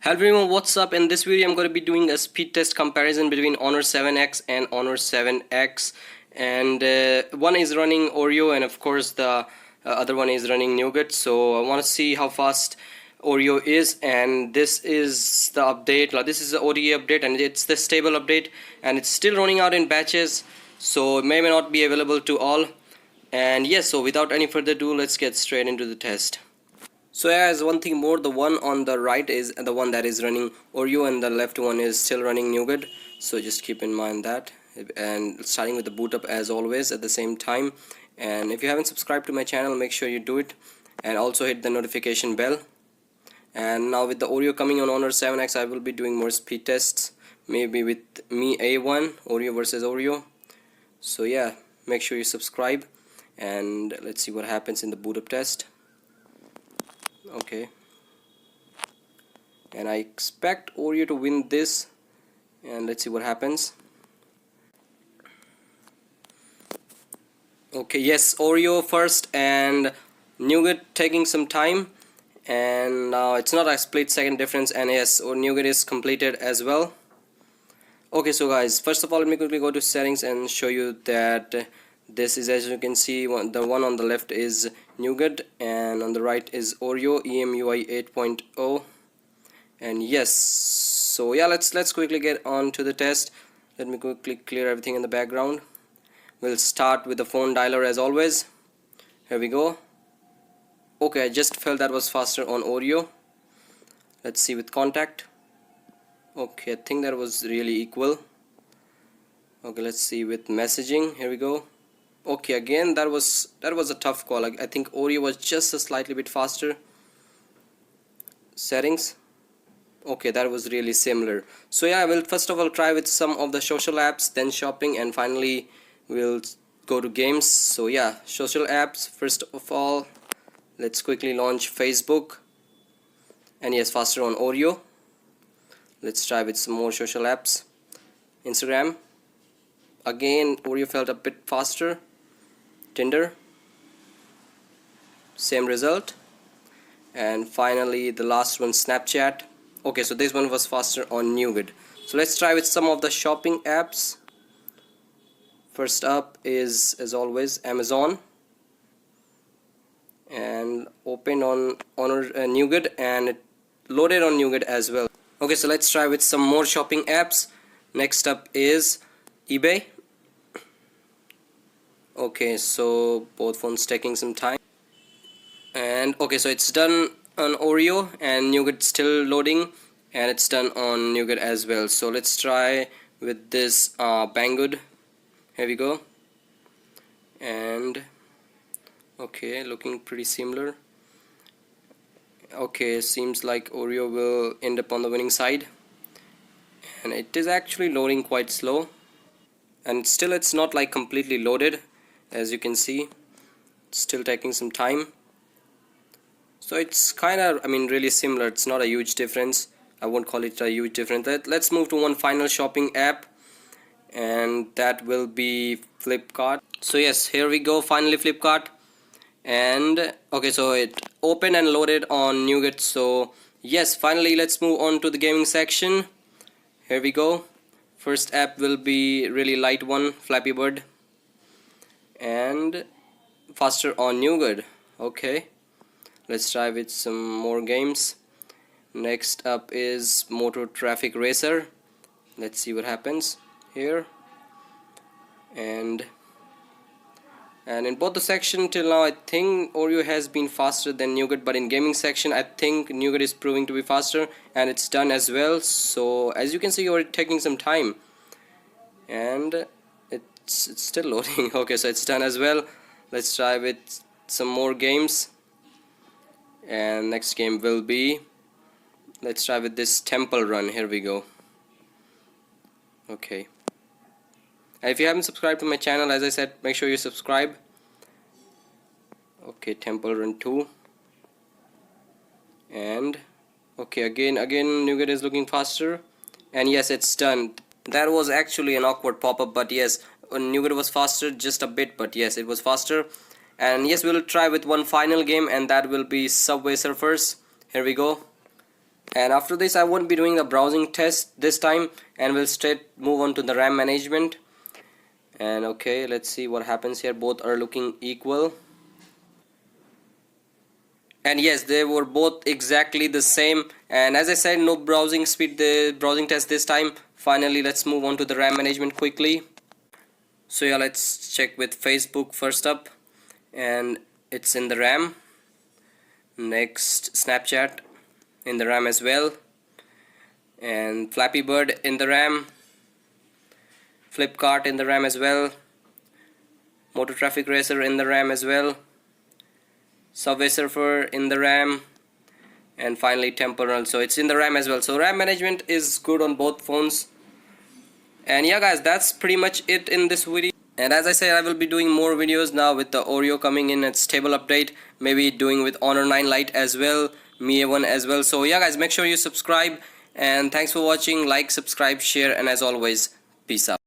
Hello everyone, what's up? In this video I'm going to be doing a speed test comparison between Honor 7X and Honor 7X, and one is running Oreo and of course the other one is running nougat. So I want to see how fast Oreo is, and this is the update. This is the ODE update and it's the stable update, and it's still running out in batches, so it may not be available to all. And yes, so without any further ado, let's get straight into the test. So as one thing more, the one on the right is the one that is running Oreo and the left one is still running nougat, so just keep in mind that. And starting with the boot up as always at the same time, and if you haven't subscribed to my channel, make sure you do it and also hit the notification bell. And now with the Oreo coming on Honor 7X, I will be doing more speed tests, maybe with me A1 Oreo versus Oreo. So yeah, make sure you subscribe and let's see what happens in the boot up test. Okay, and I expect Oreo to win this, and let's see what happens. Okay, yes, Oreo first and nougat taking some time, and now it's not a split second difference, and yes, nougat is completed as well. Okay, so guys, first of all let me quickly go to settings and show you that this is, as you can see, the one on the left is nougat and on the right is Oreo EMUI 8.0. and yes, so yeah, let's quickly get on to the test. Let me quickly clear everything in the background. We'll start with the phone dialer as always. Here we go. Okay, I just felt that was faster on Oreo. Let's see with contact. Okay, I think that was really equal. Okay, let's see with messaging. Here we go. Okay, again that was a tough call. I think Oreo was just a slightly bit faster. Settings. Okay, that was really similar. So yeah, we'll first of all try with some of the social apps, then shopping, and finally we'll go to games. So yeah, social apps. First of all, let's quickly launch Facebook, and yes, faster on Oreo. Let's try with some more social apps. Instagram. Again, Oreo felt a bit faster. Tinder, same result. And finally the last one, Snapchat. Okay, so this one was faster on nougat. So let's try with some of the shopping apps. First up is, as always, Amazon, and opened on Honor nougat, and it loaded on nougat as well. Okay, so let's try with some more shopping apps. Next up is eBay. Okay, so both phones taking some time, and okay, so it's done on Oreo and nougat still loading, and it's done on nougat as well. So let's try with this Banggood. Here we go, and okay, looking pretty similar. Okay, seems like Oreo will end up on the winning side, and it is actually loading quite slow, and still it's not like completely loaded. As you can see, it's still taking some time. So it's kind of, really similar. It's not a huge difference. I won't call it a huge difference. Let's move to one final shopping app, and that will be Flipkart. So yes, here we go, finally Flipkart. And okay, so it opened and loaded on nougat. So yes, finally let's move on to the gaming section. Here we go. First app will be really light one, Flappy Bird, and faster on nougat. Okay, let's try with some more games. Next up is Motor Traffic Racer. Let's see what happens here. And in both the section till now, I think Oreo has been faster than nougat, but in gaming section I think nougat is proving to be faster, and it's done as well. So as you can see, you're taking some time, and it's still loading. Okay, so it's done as well. Let's try with some more games, and next game will be, let's try with this Temple Run. Here we go. Okay, and if you haven't subscribed to my channel, as I said, make sure you subscribe. Okay, Temple Run 2, and okay, again nougat is looking faster, and yes, it's done. That was actually an awkward pop-up, but yes, nougat was faster just a bit, but yes, it was faster. And yes, we'll try with one final game, and that will be Subway Surfers. Here we go. And after this I won't be doing the browsing test this time, and we'll straight move on to the RAM management. And okay, let's see what happens here. Both are looking equal, and yes, they were both exactly the same. And as I said, no browsing speed, the browsing test this time. Finally, let's move on to the RAM management quickly. So yeah, let's check with Facebook first up, and it's in the RAM. Next, Snapchat in the RAM as well, and Flappy Bird in the RAM, Flipkart in the RAM as well, Motor Traffic Racer in the RAM as well, Subway Surfer in the RAM, and finally Temporal. So it's in the RAM as well. So RAM management is good on both phones. And yeah guys, that's pretty much it in this video. And as I said, I will be doing more videos now with the Oreo coming in at stable update, maybe doing with Honor 9 Lite as well, Mi A1 as well. So yeah guys, make sure you subscribe, and thanks for watching. Like, subscribe, share, and as always, peace out.